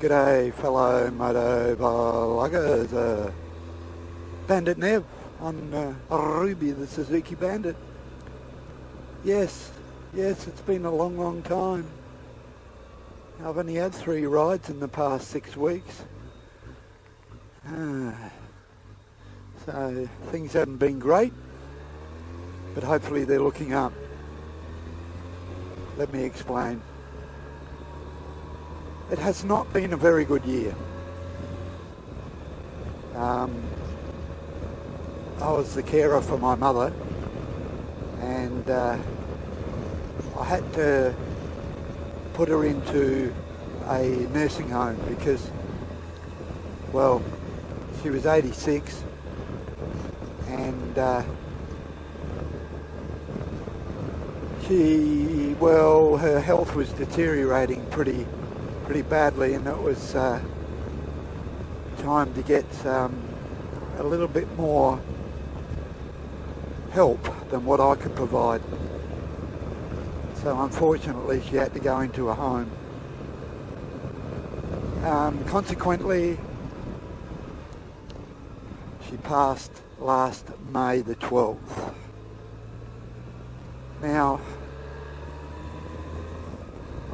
G'day fellow motovloggers, Bandit Nev on Ruby the Suzuki Bandit. Yes, it's been a long time. I've only had 3 rides in the past 6 weeks. So things haven't been great, but hopefully they're looking up. Let me explain. It has not been a very good year. I was the carer for my mother, and I had to put her into a nursing home because, well, she was 86 and her health was deteriorating pretty badly, and it was time to get a little bit more help than what I could provide. So unfortunately she had to go into a home. Consequently, she passed last May the 12th. Now,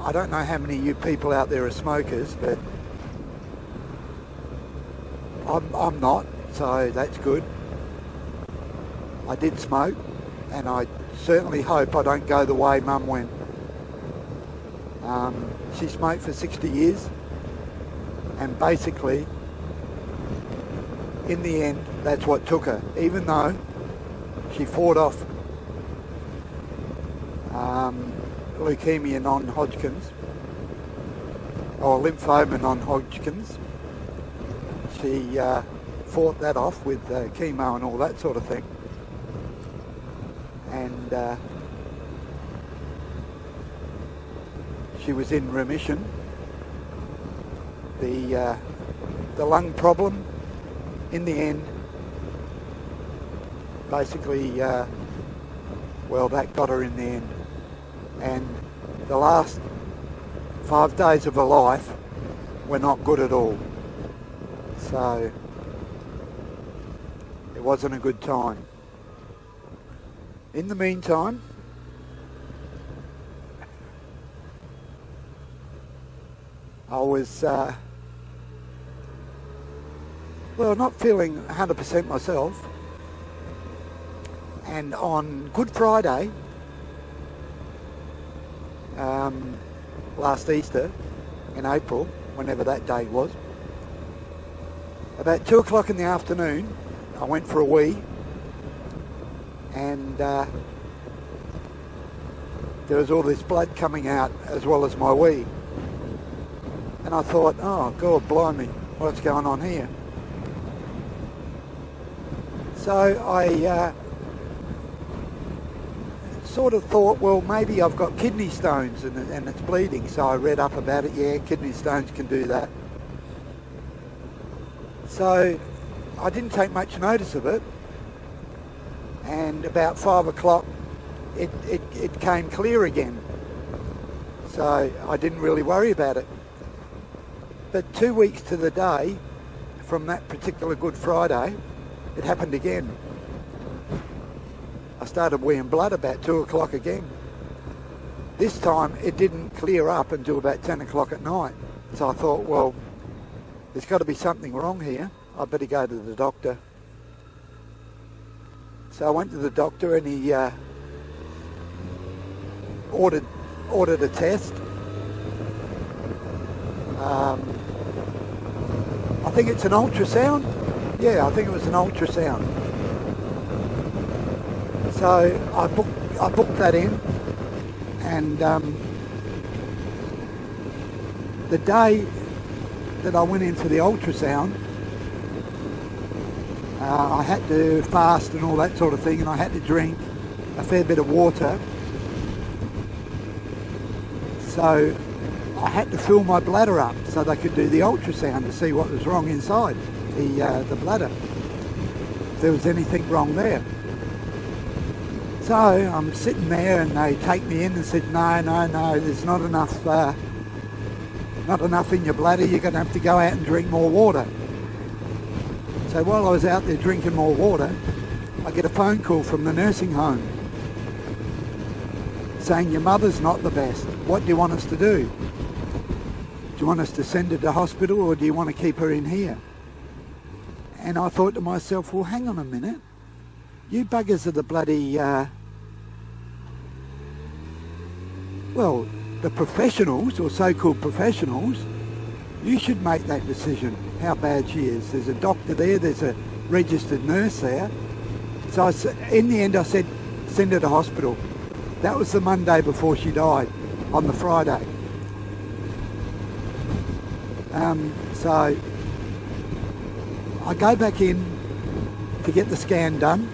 I don't know how many of you people out there are smokers, but I'm not, so that's good. I did smoke, and I certainly hope I don't go the way Mum went. She smoked for 60 years, and basically, in the end, that's what took her. Even though she fought off leukemia non-Hodgkin's, or lymphoma non-Hodgkin's, she fought that off with chemo and all that sort of thing. And she was in remission. The lung problem, in the end, basically, well, that got her in the end. And the last 5 days of her life were not good at all. So it wasn't a good time. In the meantime, I was, not feeling 100% myself. And on Good Friday, last Easter, in April, whenever that day was, about 2 o'clock in the afternoon, I went for a wee, and there was all this blood coming out as well as my wee. And I thought, oh God blimey, what's going on here? So I sort of thought, well, maybe I've got kidney stones and it's bleeding. So I read up about it. Yeah, kidney stones can do that. So I didn't take much notice of it, and about 5 o'clock it came clear again. So I didn't really worry about it. But 2 weeks to the day from that particular Good Friday, it happened again. I started weeing blood about 2 o'clock again. This time it didn't clear up until about 10 o'clock at night. So I thought, well, there's got to be something wrong here. I better go to the doctor. So I went to the doctor, and he ordered a test. I think it's an ultrasound. Yeah, I think it was an ultrasound. So I booked that in, and the day that I went in for the ultrasound, I had to fast and all that sort of thing, and I had to drink a fair bit of water. So I had to fill my bladder up so they could do the ultrasound to see what was wrong inside the bladder, if there was anything wrong there. So I'm sitting there, and they take me in and said, no, there's not enough not enough in your bladder, you're going to have to go out and drink more water. So while I was out there drinking more water, I get a phone call from the nursing home saying, your mother's not the best. What do you want us to do? Do you want us to send her to hospital, or do you want to keep her in here? And I thought to myself, well, hang on a minute. You buggers are the bloody, the professionals, or so-called professionals. You should make that decision, how bad she is. There's a doctor there, there's a registered nurse there. So in the end I said, send her to hospital. That was the Monday before she died, on the Friday. So I go back in to get the scan done,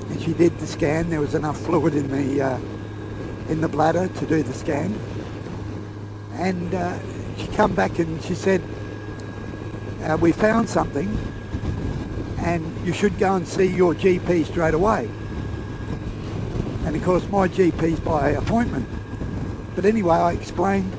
and she did the scan. There was enough fluid in the bladder to do the scan, and she come back and she said, we found something and you should go and see your GP straight away. And of course my GP's by appointment. But anyway, I explained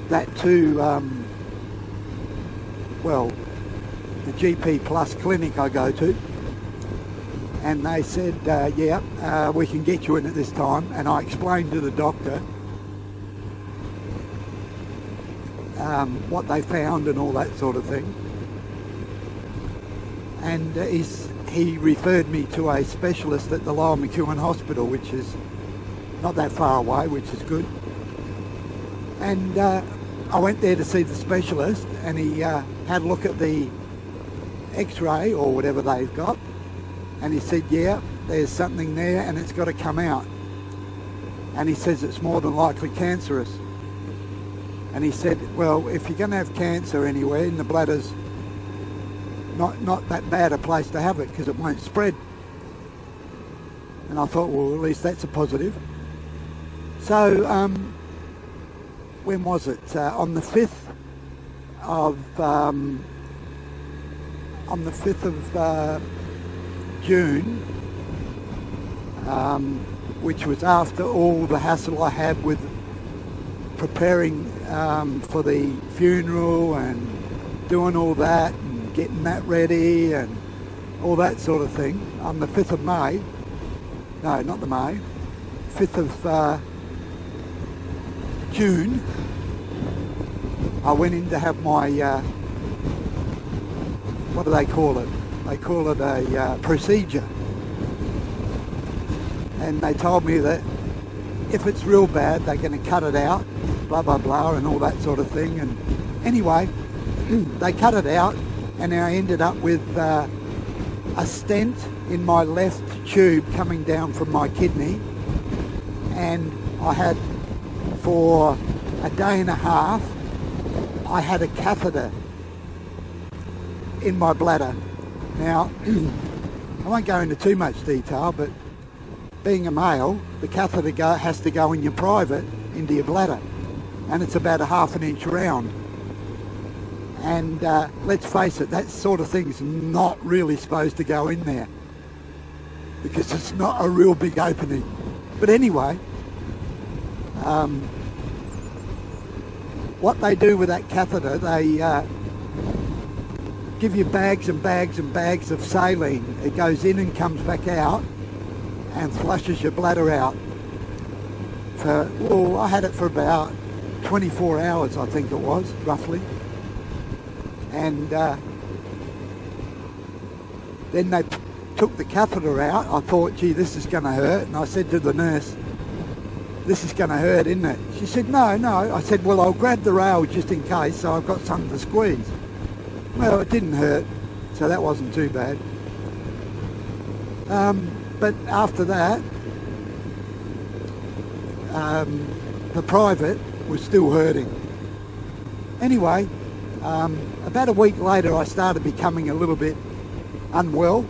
that to the GP Plus clinic I go to, and they said, we can get you in at this time. And I explained to the doctor what they found and all that sort of thing. And he referred me to a specialist at the Lower McEwen Hospital, which is not that far away, which is good. And I went there to see the specialist, and he had a look at the X-ray or whatever they've got, and he said, yeah, there's something there and it's got to come out. And he says it's more than likely cancerous. And he said, well, if you're going to have cancer anywhere, in the bladder's not that bad a place to have it, because it won't spread. And I thought, well, at least that's a positive. So when was it? On the 5th of June, which was after all the hassle I had with preparing for the funeral and doing all that and getting that ready and all that sort of thing. On the 5th of May, no, not the May, 5th of June, I went in to have my, what do they call it? They call it a procedure. And they told me that if it's real bad, they're going to cut it out, blah, blah, blah, and all that sort of thing. And anyway, they cut it out, and I ended up with a stent in my left tube coming down from my kidney. And I had, for a day and a half, I had a catheter in my bladder. Now, I won't go into too much detail, but being a male, the catheter has to go in your private, into your bladder, and it's about 1/2 inch round. And let's face it, that sort of thing's not really supposed to go in there, because it's not a real big opening. But anyway, what they do with that catheter, they give you bags and bags and bags of saline. It goes in and comes back out and flushes your bladder out. I had it for about 24 hours, I think it was, roughly. And then they took the catheter out. I thought, gee, this is going to hurt. And I said to the nurse, this is going to hurt, isn't it? She said, no. I said, well, I'll grab the rail just in case, so I've got something to squeeze. Well, it didn't hurt, so that wasn't too bad. But after that, the private was still hurting. Anyway, about a week later, I started becoming a little bit unwell.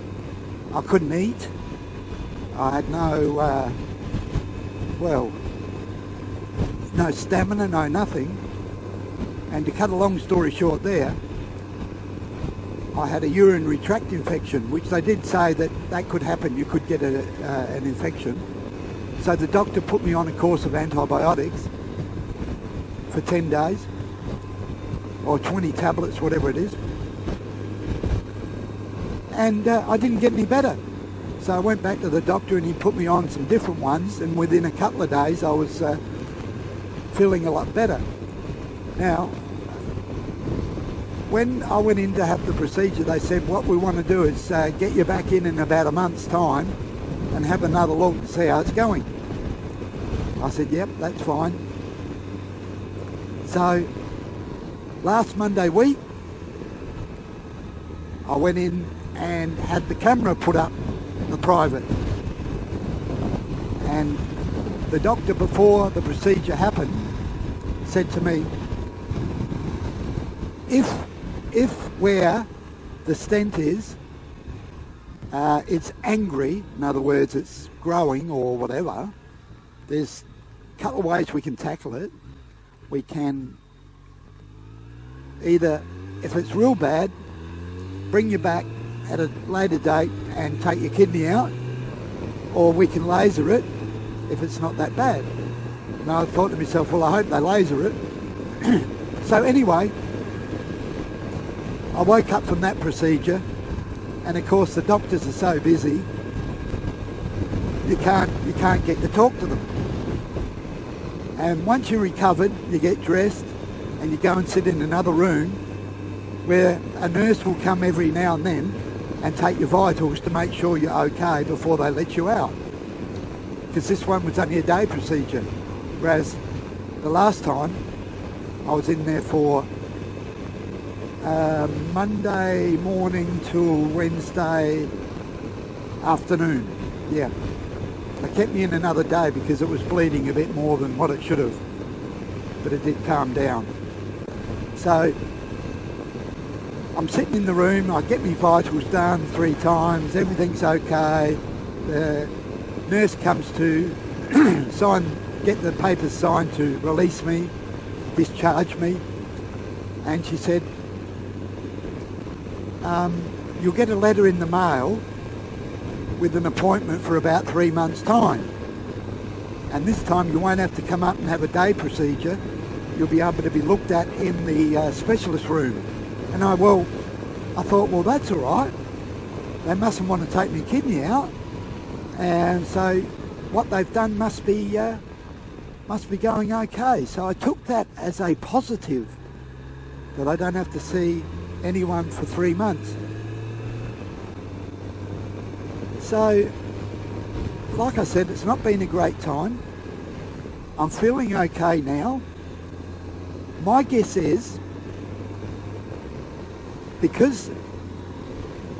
I couldn't eat. I had no stamina, no nothing. And to cut a long story short there, I had a urinary tract infection, which they did say that could happen. You could get an infection. So the doctor put me on a course of antibiotics for 10 days, or 20 tablets, whatever it is. And I didn't get any better. So I went back to the doctor and he put me on some different ones, and within a couple of days I was feeling a lot better. Now, when I went in to have the procedure, they said, what we want to do is get you back in about a month's time and have another look and see how it's going. I said, yep, that's fine. So last Monday week, I went in and had the camera put up, the private. And the doctor, before the procedure happened, said to me, if where the stent is, it's angry, in other words, it's growing or whatever, there's a couple of ways we can tackle it. We can either, if it's real bad, bring you back at a later date and take your kidney out, or we can laser it if it's not that bad. And I thought to myself, well, I hope they laser it. So anyway, I woke up from that procedure, and of course the doctors are so busy, you can't get to talk to them. And once you're recovered, you get dressed and you go and sit in another room where a nurse will come every now and then and take your vitals to make sure you're okay before they let you out. Because this one was only a day procedure, whereas the last time I was in there for Monday morning till Wednesday afternoon. Yeah. They kept me in another day because it was bleeding a bit more than what it should have, but it did calm down. So I'm sitting in the room, I get my vitals done 3 times, everything's okay. The nurse comes to get the papers signed to release me, discharge me, and she said, you'll get a letter in the mail with an appointment for about 3 months' time. And this time you won't have to come up and have a day procedure. You'll be able to be looked at in the specialist room. And I thought, well, that's all right. They mustn't want to take my kidney out. And so what they've done must be going okay. So I took that as a positive, that I don't have to see anyone for 3 months. So, like I said, it's not been a great time. I'm feeling okay now. My guess is, because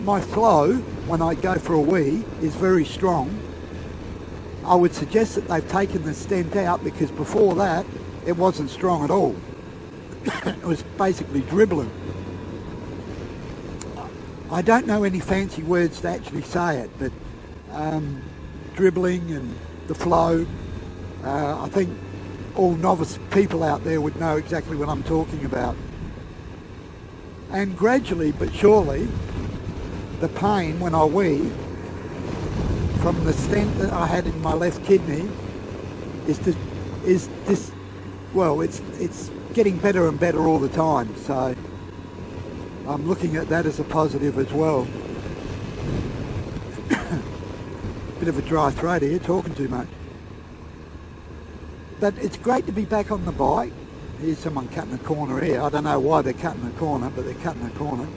my flow when I go for a wee is very strong, I would suggest that they've taken the stent out, because before that it wasn't strong at all. It was basically dribbling. I don't know any fancy words to actually say it, but dribbling and the flow, I think all novice people out there would know exactly what I'm talking about. And gradually but surely, the pain when I wee from the stent that I had in my left kidney it's getting better and better all the time. So I'm looking at that as a positive as well. Bit of a dry throat here, talking too much. But it's great to be back on the bike. Here's someone cutting a corner here. I don't know why they're cutting a corner, but they're cutting a corner.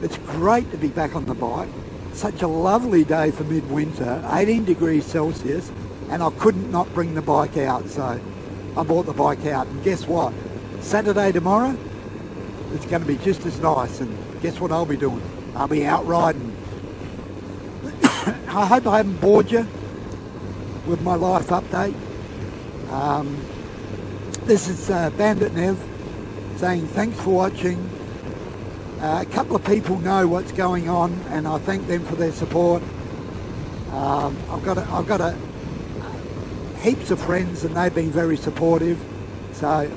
It's great to be back on the bike. Such a lovely day for midwinter, 18 degrees Celsius, and I couldn't not bring the bike out, so I brought the bike out. And guess what? Saturday tomorrow, it's going to be just as nice, and guess what I'll be doing? I'll be out riding. I hope I haven't bored you with my life update. This is Bandit Nev saying thanks for watching. A couple of people know what's going on, and I thank them for their support. I've got heaps of friends, and they've been very supportive. So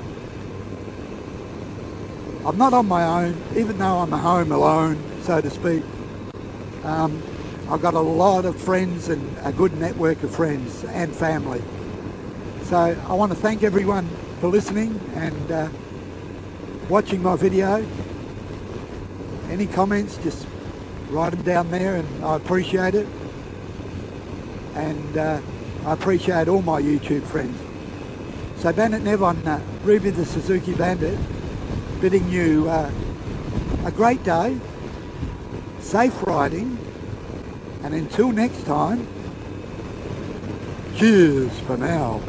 I'm not on my own, even though I'm home alone, so to speak. I've got a lot of friends and a good network of friends and family. So I want to thank everyone for listening and watching my video. Any comments, just write them down there, and I appreciate it. And I appreciate all my YouTube friends. So Bandit Nev on Ruby the Suzuki Bandit, bidding you a great day, safe riding, and until next time, cheers for now.